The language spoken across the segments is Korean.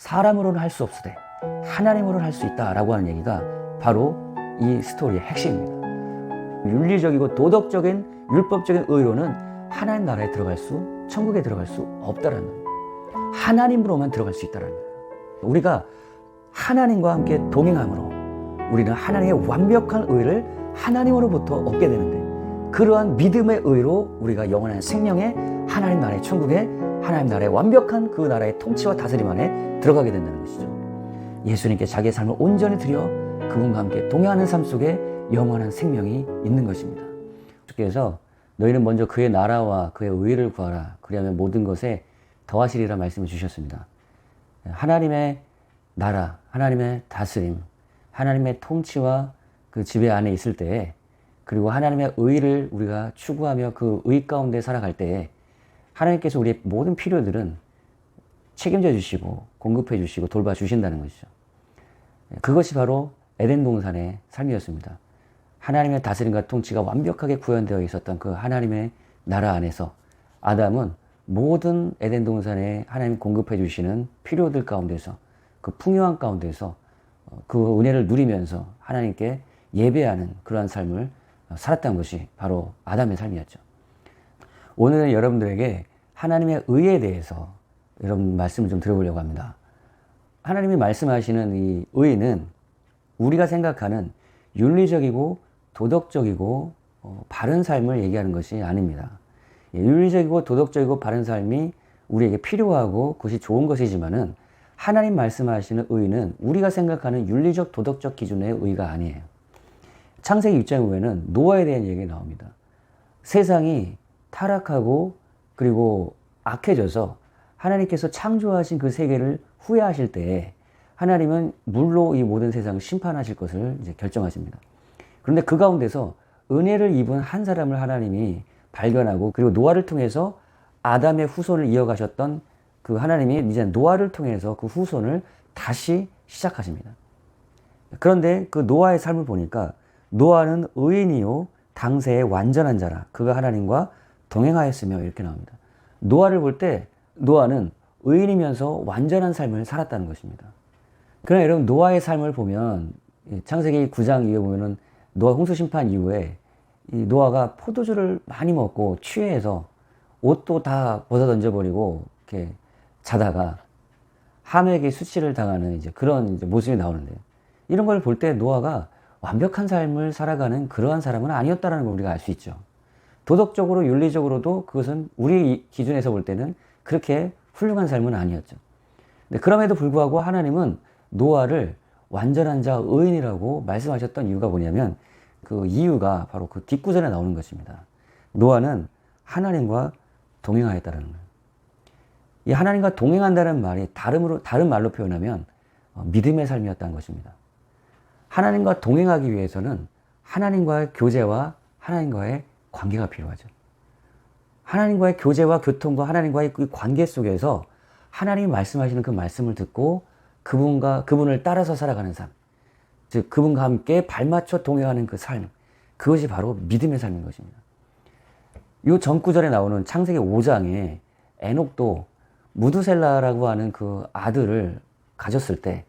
사람으로는 할 수 없으되 하나님으로는 할 수 있다라고 하는 얘기가 바로 이 스토리의 핵심입니다. 윤리적이고 도덕적인 율법적인 의로는 하나님 나라에 들어갈 수, 천국에 들어갈 수 없다라는 거예요. 하나님으로만 들어갈 수 있다라는 거예요. 우리가 하나님과 함께 동행함으로 우리는 하나님의 완벽한 의를 하나님으로부터 얻게 되는데, 그러한 믿음의 의로 우리가 영원한 생명의 하나님 나라의 천국에, 하나님 나라의 완벽한 그 나라의 통치와 다스림 안에 들어가게 된다는 것이죠. 예수님께 자기의 삶을 온전히 드려 그분과 함께 동행하는 삶 속에 영원한 생명이 있는 것입니다. 주께서 너희는 먼저 그의 나라와 그의 의를 구하라. 그리하면 모든 것에 더하시리라 말씀을 주셨습니다. 하나님의 나라, 하나님의 다스림, 하나님의 통치와 그 지배 안에 있을 때에, 그리고 하나님의 의를 우리가 추구하며 그 의 가운데 살아갈 때에 하나님께서 우리의 모든 필요들은 책임져 주시고 공급해 주시고 돌봐 주신다는 것이죠. 그것이 바로 에덴 동산의 삶이었습니다. 하나님의 다스림과 통치가 완벽하게 구현되어 있었던 그 하나님의 나라 안에서 아담은 모든 에덴 동산에 하나님이 공급해 주시는 필요들 가운데서, 그 풍요한 가운데서 그 은혜를 누리면서 하나님께 예배하는 그러한 삶을 살았던 것이 바로 아담의 삶이었죠. 오늘은 여러분들에게 하나님의 의에 대해서 여러분 말씀을 좀 드려보려고 합니다. 하나님이 말씀하시는 이 의는 우리가 생각하는 윤리적이고 도덕적이고 바른 삶을 얘기하는 것이 아닙니다. 윤리적이고 도덕적이고 바른 삶이 우리에게 필요하고 그것이 좋은 것이지만은, 하나님 말씀하시는 의는 우리가 생각하는 윤리적 도덕적 기준의 의가 아니에요. 창세기 6장에 보면은 노아에 대한 얘기가 나옵니다. 세상이 타락하고 그리고 악해져서 하나님께서 창조하신 그 세계를 후회하실 때에 하나님은 물로 이 모든 세상을 심판하실 것을 이제 결정하십니다. 그런데 그 가운데서 은혜를 입은 한 사람을 하나님이 발견하고, 그리고 노아를 통해서 아담의 후손을 이어가셨던 그 하나님이 이제 노아를 통해서 그 후손을 다시 시작하십니다. 그런데 그 노아의 삶을 보니까 노아는 의인이요 당세의 완전한 자라 그가 하나님과 동행하였으며 이렇게 나옵니다. 노아를 볼 때 노아는 의인이면서 완전한 삶을 살았다는 것입니다. 그러나 여러분, 노아의 삶을 보면 창세기 9장 이후에 보면은 노아 홍수 심판 이후에 이 노아가 포도주를 많이 먹고 취해서 옷도 다 벗어 던져버리고 이렇게 자다가 함에게 수치를 당하는 이제 그런 이제 모습이 나오는데요. 이런 걸 볼 때 노아가 완벽한 삶을 살아가는 그러한 사람은 아니었다는 걸 우리가 알 수 있죠. 도덕적으로 윤리적으로도 그것은 우리 기준에서 볼 때는 그렇게 훌륭한 삶은 아니었죠. 근데 그럼에도 불구하고 하나님은 노아를 완전한 자, 의인이라고 말씀하셨던 이유가 뭐냐면, 그 이유가 바로 그 뒷구절에 나오는 것입니다. 노아는 하나님과 동행하였다는 거예요. 이 하나님과 동행한다는 말이 다른 말로 표현하면 믿음의 삶이었다는 것입니다. 하나님과 동행하기 위해서는 하나님과의 교제와 하나님과의 관계가 필요하죠. 하나님과의 교제와 교통과 하나님과의 그 관계 속에서 하나님이 말씀하시는 그 말씀을 듣고 그분을 따라서 살아가는 삶, 즉 그분과 함께 발맞춰 동행하는 그 삶, 그것이 바로 믿음의 삶인 것입니다. 이 전 구절에 나오는 창세기 5장에 에녹도 무드셀라라고 하는 그 아들을 가졌을 때,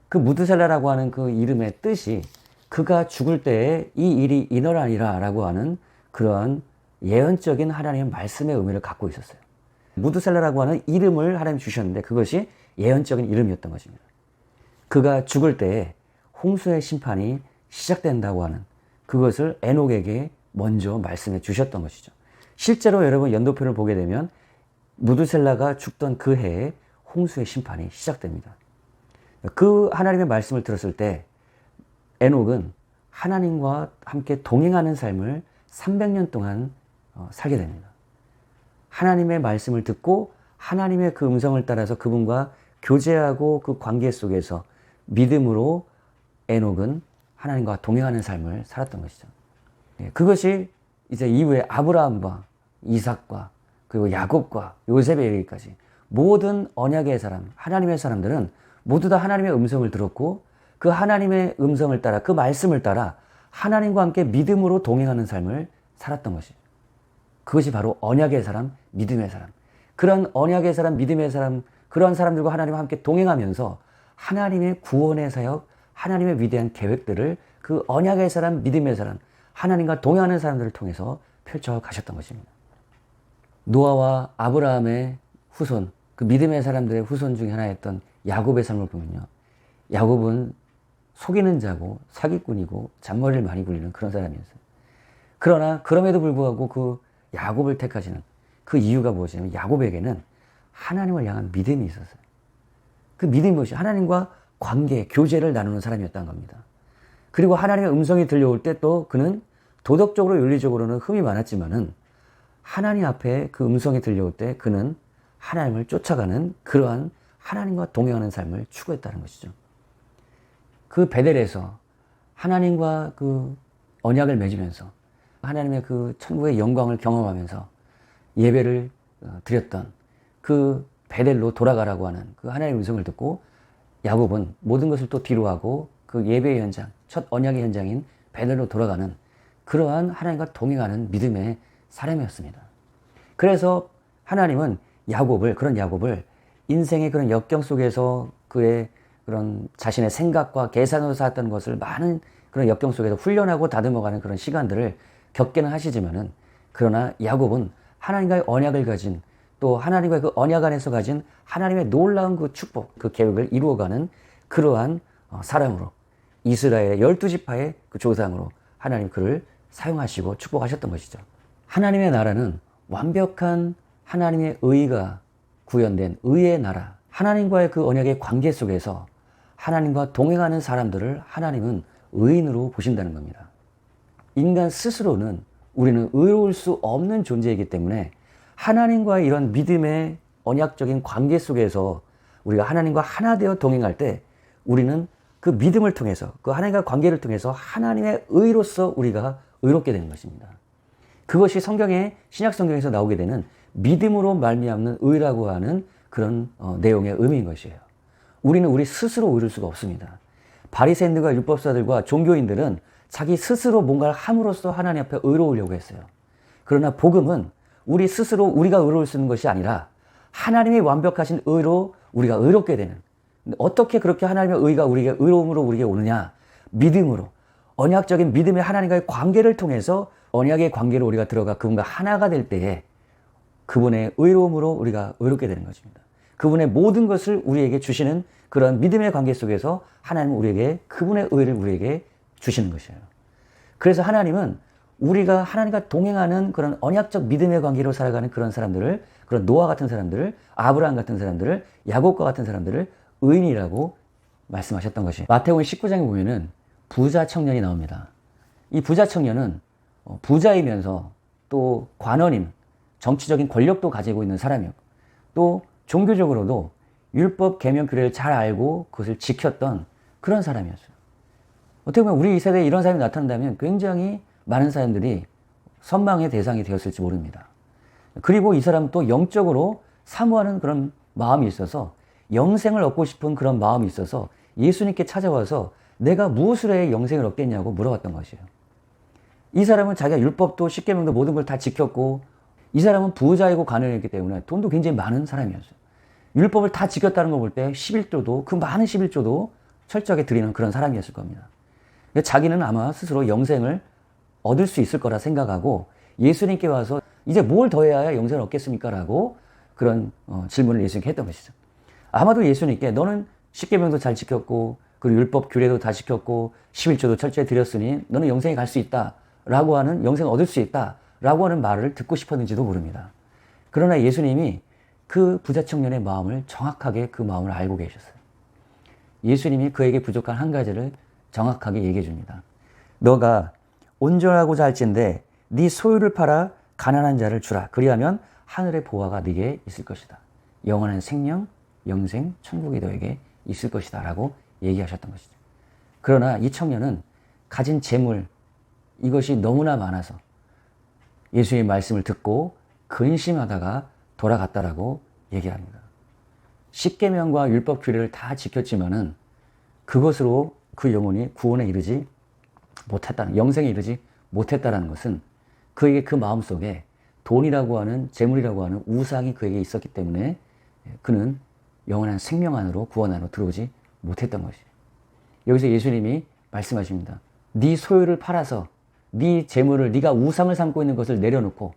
그 무드셀라라고 하는 그 이름의 뜻이 그가 죽을 때에 이 일이 인허라니라 라고 하는 그러한 예언적인 하나님의 말씀의 의미를 갖고 있었어요. 무드셀라라고 하는 이름을 하나님이 주셨는데 그것이 예언적인 이름이었던 것입니다. 그가 죽을 때에 홍수의 심판이 시작된다고 하는 그것을 에녹에게 먼저 말씀해 주셨던 것이죠. 실제로 여러분 연도편을 보게 되면 무드셀라가 죽던 그 해에 홍수의 심판이 시작됩니다. 그 하나님의 말씀을 들었을 때 에녹은 하나님과 함께 동행하는 삶을 300년 동안 살게 됩니다. 하나님의 말씀을 듣고 하나님의 그 음성을 따라서 그분과 교제하고 그 관계 속에서 믿음으로 에녹은 하나님과 동행하는 삶을 살았던 것이죠. 그것이 이제 이후에 아브라함과 이삭과 그리고 야곱과 요셉에 이르기까지 모든 언약의 사람, 하나님의 사람들은 모두 다 하나님의 음성을 들었고 그 하나님의 음성을 따라, 그 말씀을 따라 하나님과 함께 믿음으로 동행하는 삶을 살았던 것이죠. 그것이 바로 언약의 사람, 믿음의 사람. 그런 언약의 사람, 믿음의 사람, 그러한 사람들과 하나님과 함께 동행하면서 하나님의 구원의 사역, 하나님의 위대한 계획들을 그 언약의 사람, 믿음의 사람, 하나님과 동행하는 사람들을 통해서 펼쳐 가셨던 것입니다. 노아와 아브라함의 후손, 그 믿음의 사람들의 후손 중에 하나였던 야곱의 삶을 보면요. 야곱은 속이는 자고 사기꾼이고 잔머리를 많이 굴리는 그런 사람이었어요. 그러나 그럼에도 불구하고 그 야곱을 택하시는 그 이유가 무엇이냐면 야곱에게는 하나님을 향한 믿음이 있었어요. 그 믿음이 무엇이 하나님과 관계, 교제를 나누는 사람이었다는 겁니다. 그리고 하나님의 음성이 들려올 때 또 그는 도덕적으로 윤리적으로는 흠이 많았지만은 하나님 앞에 그 음성이 들려올 때 그는 하나님을 쫓아가는 그러한 하나님과 동행하는 삶을 추구했다는 것이죠. 그 베델에서 하나님과 그 언약을 맺으면서 하나님의 그 천국의 영광을 경험하면서 예배를 드렸던 그 베델로 돌아가라고 하는 그 하나님의 음성을 듣고 야곱은 모든 것을 또 뒤로하고 그 예배의 현장, 첫 언약의 현장인 베델로 돌아가는 그러한 하나님과 동행하는 믿음의 사람이었습니다. 그래서 하나님은 그런 야곱을 인생의 그런 역경 속에서 그의 그런 자신의 생각과 계산으로 쌓았던 것을 많은 그런 역경 속에서 훈련하고 다듬어가는 그런 시간들을 겪게는 하시지만은 그러나 야곱은 하나님과의 언약을 가진 또 하나님과의 그 언약 안에서 가진 하나님의 놀라운 그 축복, 그 계획을 이루어가는 그러한 사람으로 이스라엘의 12지파의 그 조상으로 하나님 그를 사용하시고 축복하셨던 것이죠. 하나님의 나라는 완벽한 하나님의 의가 구현된 의의 나라, 하나님과의 그 언약의 관계 속에서 하나님과 동행하는 사람들을 하나님은 의인으로 보신다는 겁니다. 인간 스스로는 우리는 의로울 수 없는 존재이기 때문에 하나님과의 이런 믿음의 언약적인 관계 속에서 우리가 하나님과 하나 되어 동행할 때 우리는 그 믿음을 통해서 그 하나님과 관계를 통해서 하나님의 의로서 우리가 의롭게 되는 것입니다. 그것이 성경의 신약 성경에서 나오게 되는 믿음으로 말미암는 의라고 하는 그런 내용의 의미인 것이에요. 우리는 우리 스스로 의로울 수가 없습니다. 바리새인들과 율법사들과 종교인들은 자기 스스로 뭔가를 함으로써 하나님 앞에 의로우려고 했어요. 그러나 복음은 우리 스스로 우리가 의로울 수 있는 것이 아니라 하나님이 완벽하신 의로 우리가 의롭게 되는, 어떻게 그렇게 하나님의 의가 우리에게 의로움으로 우리에게 오느냐? 믿음으로, 언약적인 믿음의 하나님과의 관계를 통해서 언약의 관계로 우리가 들어가 그분과 하나가 될 때에 그분의 의로움으로 우리가 의롭게 되는 것입니다. 그분의 모든 것을 우리에게 주시는 그런 믿음의 관계 속에서 하나님은 우리에게 그분의 의를 우리에게 주시는 것이에요. 그래서 하나님은 우리가 하나님과 동행하는 그런 언약적 믿음의 관계로 살아가는 그런 사람들을, 그런 노아 같은 사람들을, 아브라함 같은 사람들을, 야곱과 같은 사람들을 의인이라고 말씀하셨던 것이. 마태복음 19장에 보면은 부자 청년이 나옵니다. 이 부자 청년은 부자이면서 또 관원인, 정치적인 권력도 가지고 있는 사람이었고 또 종교적으로도 율법 계명 규례를 잘 알고 그것을 지켰던 그런 사람이었어요. 어떻게 보면 우리 이 세대에 이런 사람이 나타난다면 굉장히 많은 사람들이 선망의 대상이 되었을지 모릅니다. 그리고 이 사람은 또 영적으로 사모하는 그런 마음이 있어서 영생을 얻고 싶은 그런 마음이 있어서 예수님께 찾아와서 내가 무엇을 해야 영생을 얻겠냐고 물어봤던 것이에요. 이 사람은 자기가 율법도 십계명도 모든 걸 다 지켰고 이 사람은 부자이고 가난했기 때문에 돈도 굉장히 많은 사람이었어요. 율법을 다 지켰다는 걸 볼 때 11조도 그 많은 11조도 철저하게 드리는 그런 사람이었을 겁니다. 자기는 아마 스스로 영생을 얻을 수 있을 거라 생각하고 예수님께 와서 이제 뭘 더 해야 영생을 얻겠습니까? 라고 그런 질문을 예수님께 했던 것이죠. 아마도 예수님께 너는 십계명도 잘 지켰고 그리고 율법 규례도 다 지켰고 11조도 철저히 드렸으니 너는 영생에 갈 수 있다 라고 하는, 영생을 얻을 수 있다 라고 하는 말을 듣고 싶었는지도 모릅니다. 그러나 예수님이 그 부자 청년의 마음을 정확하게 그 마음을 알고 계셨어요. 예수님이 그에게 부족한 한 가지를 정확하게 얘기해 줍니다. 너가 온전하고자 할진대 네 소유를 팔아 가난한 자를 주라. 그리하면 하늘의 보화가 네게 있을 것이다. 영원한 생명, 영생, 천국이 너에게 있을 것이다 라고 얘기하셨던 것이죠. 그러나 이 청년은 가진 재물, 이것이 너무나 많아서 예수님의 말씀을 듣고 근심하다가 돌아갔다라고 얘기를 합니다. 십계명과 율법 규례를 다 지켰지만은 그것으로 그 영혼이 구원에 이르지 못했다는, 영생에 이르지 못했다는 것은 그에게 그 마음속에 돈이라고 하는, 재물이라고 하는 우상이 그에게 있었기 때문에 그는 영원한 생명 안으로, 구원 안으로 들어오지 못했던 것이에요. 여기서 예수님이 말씀하십니다. 네 소유를 팔아서 네 재물을, 네가 우상을 삼고 있는 것을 내려놓고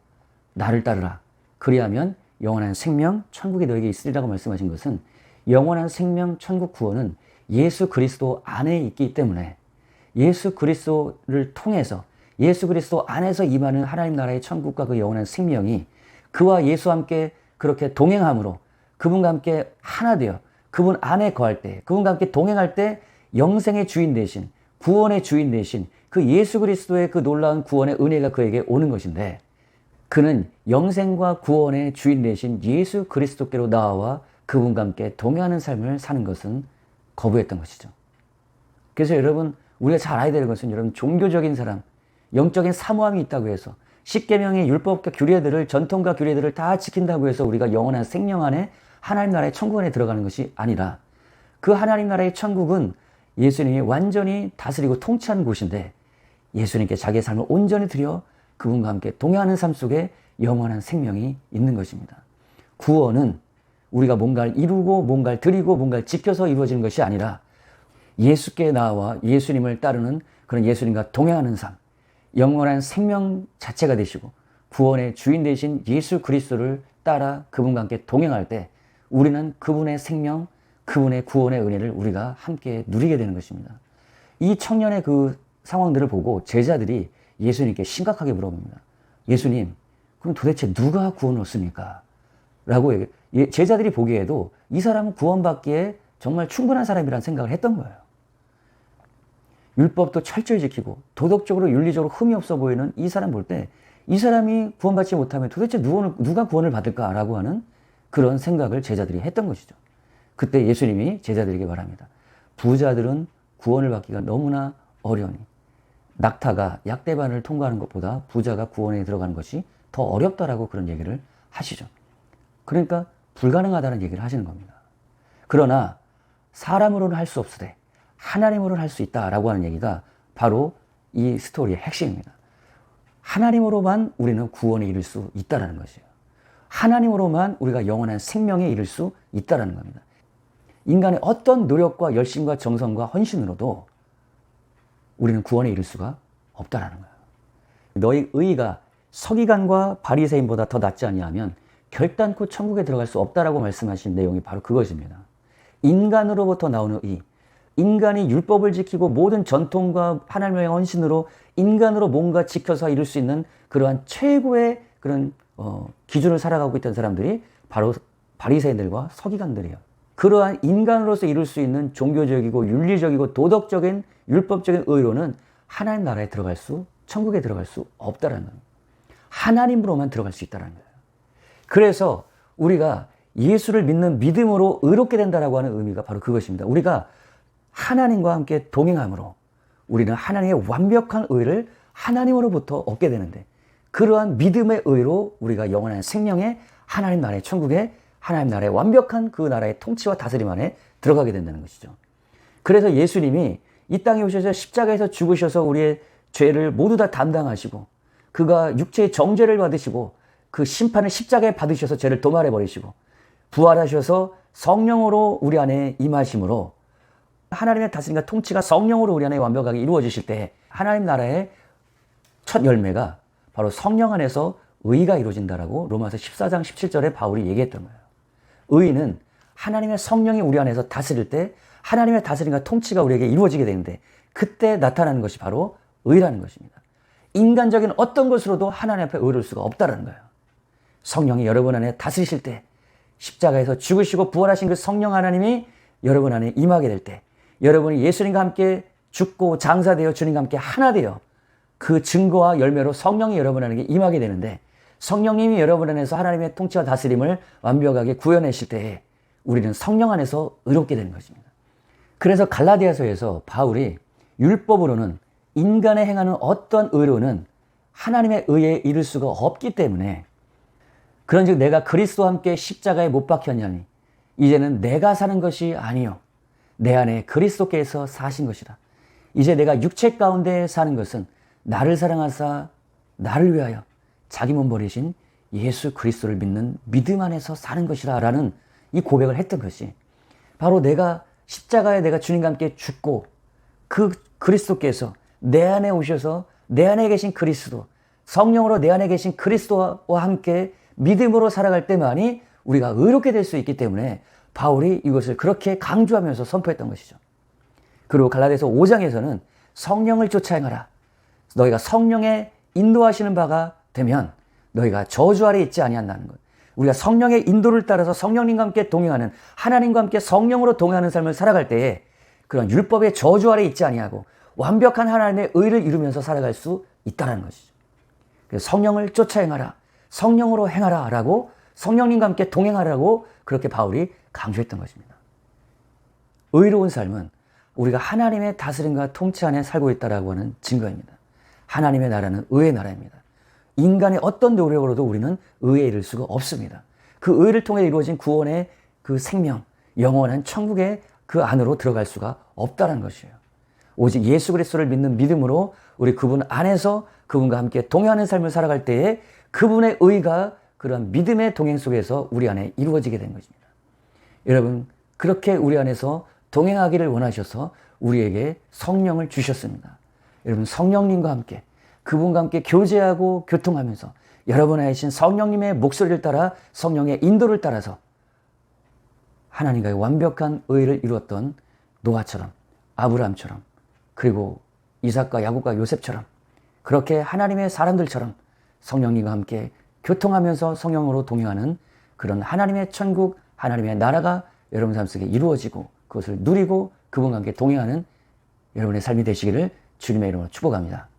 나를 따르라. 그리하면 영원한 생명, 천국이 너에게 있으리라고 말씀하신 것은, 영원한 생명, 천국, 구원은 예수 그리스도 안에 있기 때문에 예수 그리스도를 통해서, 예수 그리스도 안에서 임하는 하나님 나라의 천국과 그 영원한 생명이 그와 예수와 함께 그렇게 동행함으로, 그분과 함께 하나 되어 그분 안에 거할 때, 그분과 함께 동행할 때 영생의 주인 되신, 구원의 주인 되신 그 예수 그리스도의 그 놀라운 구원의 은혜가 그에게 오는 것인데, 그는 영생과 구원의 주인 되신 예수 그리스도께로 나아와 그분과 함께 동행하는 삶을 사는 것은 거부했던 것이죠. 그래서 여러분, 우리가 잘 알아야 되는 것은, 여러분, 종교적인 사람, 영적인 사모함이 있다고 해서 십계명의 율법과 규례들을, 전통과 규례들을 다 지킨다고 해서 우리가 영원한 생명 안에 하나님 나라의 천국 안에 들어가는 것이 아니라, 그 하나님 나라의 천국은 예수님이 완전히 다스리고 통치하는 곳인데, 예수님께 자기의 삶을 온전히 드려 그분과 함께 동행하는 삶 속에 영원한 생명이 있는 것입니다. 구원은 우리가 뭔가를 이루고 뭔가를 드리고 뭔가를 지켜서 이루어지는 것이 아니라, 예수께 나와 예수님을 따르는 그런 예수님과 동행하는 삶, 영원한 생명 자체가 되시고 구원의 주인 되신 예수 그리스도를 따라 그분과 함께 동행할 때 우리는 그분의 생명, 그분의 구원의 은혜를 우리가 함께 누리게 되는 것입니다. 이 청년의 그 상황들을 보고 제자들이 예수님께 심각하게 물어봅니다. 예수님, 그럼 도대체 누가 구원을 얻습니까? 라고 제자들이 보기에도 이 사람은 구원받기에 정말 충분한 사람이라는 생각을 했던 거예요. 율법도 철저히 지키고 도덕적으로 윤리적으로 흠이 없어 보이는 이 사람 볼 때, 이 사람이 구원받지 못하면 도대체 누가 구원을 받을까라고 하는 그런 생각을 제자들이 했던 것이죠. 그때 예수님이 제자들에게 말합니다. 부자들은 구원을 받기가 너무나 어려우니 낙타가 약대반을 통과하는 것보다 부자가 구원에 들어가는 것이 더 어렵다라고 그런 얘기를 하시죠. 그러니까 불가능하다는 얘기를 하시는 겁니다. 그러나 사람으로는 할 수 없으되 하나님으로는 할 수 있다라고 하는 얘기가 바로 이 스토리의 핵심입니다. 하나님으로만 우리는 구원에 이를 수 있다라는 것이에요. 하나님으로만 우리가 영원한 생명에 이를 수 있다라는 겁니다. 인간의 어떤 노력과 열심과 정성과 헌신으로도 우리는 구원에 이를 수가 없다라는 거예요. 너희 의의가 서기관과 바리새인보다 더 낫지 아니하면 결단코 천국에 들어갈 수 없다라고 말씀하신 내용이 바로 그것입니다. 인간으로부터 나오는 의, 인간이 율법을 지키고 모든 전통과 하나님의 헌신으로 인간으로 뭔가 지켜서 이룰 수 있는 그러한 최고의 그런 기준을 살아가고 있던 사람들이 바로 바리새인들과 서기관들이에요. 그러한 인간으로서 이룰 수 있는 종교적이고 윤리적이고 도덕적인 율법적인 의로는 하나님 나라에 들어갈 수, 천국에 들어갈 수 없다라는 겁니다. 하나님으로만 들어갈 수 있다는 거예요. 그래서 우리가 예수를 믿는 믿음으로 의롭게 된다라고 하는 의미가 바로 그것입니다. 우리가 하나님과 함께 동행함으로 우리는 하나님의 완벽한 의를 하나님으로부터 얻게 되는데, 그러한 믿음의 의로 우리가 영원한 생명에, 하나님 나라의 천국에, 하나님 나라의 완벽한 그 나라의 통치와 다스림 안에 들어가게 된다는 것이죠. 그래서 예수님이 이 땅에 오셔서 십자가에서 죽으셔서 우리의 죄를 모두 다 담당하시고, 그가 육체의 정죄를 받으시고 그 심판을 십자가에 받으셔서 죄를 도말해 버리시고 부활하셔서 성령으로 우리 안에 임하심으로 하나님의 다스림과 통치가 성령으로 우리 안에 완벽하게 이루어지실 때 하나님 나라의 첫 열매가 바로 성령 안에서 의가 이루어진다라고 로마서 14장 17절에 바울이 얘기했던 거예요. 의는 하나님의 성령이 우리 안에서 다스릴 때 하나님의 다스림과 통치가 우리에게 이루어지게 되는데, 그때 나타나는 것이 바로 의라는 것입니다. 인간적인 어떤 것으로도 하나님 앞에 의로울 수가 없다는 거예요. 성령이 여러분 안에 다스리실 때, 십자가에서 죽으시고 부활하신 그 성령 하나님이 여러분 안에 임하게 될 때, 여러분이 예수님과 함께 죽고 장사되어 주님과 함께 하나 되어 그 증거와 열매로 성령이 여러분 안에 임하게 되는데, 성령님이 여러분 안에서 하나님의 통치와 다스림을 완벽하게 구현하실 때 우리는 성령 안에서 의롭게 되는 것입니다. 그래서 갈라디아서에서 바울이 율법으로는, 인간의 행하는 어떤 의로는 하나님의 의에 이를 수가 없기 때문에, 그런즉 내가 그리스도와 함께 십자가에 못 박혔냐니 이제는 내가 사는 것이 아니요 내 안에 그리스도께서 사신 것이라. 이제 내가 육체 가운데 사는 것은 나를 사랑하사 나를 위하여 자기 몸 버리신 예수 그리스도를 믿는 믿음 안에서 사는 것이라 라는 이 고백을 했던 것이 바로 내가 십자가에 내가 주님과 함께 죽고 그 그리스도께서 내 안에 오셔서 내 안에 계신 그리스도, 성령으로 내 안에 계신 그리스도와 함께 믿음으로 살아갈 때만이 우리가 의롭게 될 수 있기 때문에 바울이 이것을 그렇게 강조하면서 선포했던 것이죠. 그리고 갈라디아서 5장에서는 성령을 쫓아 행하라. 너희가 성령의 인도하시는 바가 되면 너희가 저주 아래 있지 아니한다는 것. 우리가 성령의 인도를 따라서 성령님과 함께 동행하는, 하나님과 함께 성령으로 동행하는 삶을 살아갈 때에 그런 율법의 저주 아래 있지 아니하고 완벽한 하나님의 의를 이루면서 살아갈 수 있다는 것이죠. 그래서 성령을 쫓아 행하라, 성령으로 행하라 라고, 성령님과 함께 동행하라고 그렇게 바울이 강조했던 것입니다. 의로운 삶은 우리가 하나님의 다스림과 통치 안에 살고 있다라고 하는 증거입니다. 하나님의 나라는 의의 나라입니다. 인간의 어떤 노력으로도 우리는 의에 이를 수가 없습니다. 그 의를 통해 이루어진 구원의 그 생명, 영원한 천국의 그 안으로 들어갈 수가 없다는 것이에요. 오직 예수 그리스도를 믿는 믿음으로 우리 그분 안에서 그분과 함께 동행하는 삶을 살아갈 때에 그분의 의가 그런 믿음의 동행 속에서 우리 안에 이루어지게 된 것입니다. 여러분, 그렇게 우리 안에서 동행하기를 원하셔서 우리에게 성령을 주셨습니다. 여러분, 성령님과 함께, 그분과 함께 교제하고 교통하면서 여러분 안에 계신 성령님의 목소리를 따라, 성령의 인도를 따라서 하나님과의 완벽한 의를 이루었던 노아처럼, 아브라함처럼, 그리고 이삭과 야곱과 요셉처럼, 그렇게 하나님의 사람들처럼 성령님과 함께 교통하면서 성령으로 동행하는 그런 하나님의 천국, 하나님의 나라가 여러분 삶 속에 이루어지고 그것을 누리고 그분과 함께 동행하는 여러분의 삶이 되시기를 주님의 이름으로 축복합니다.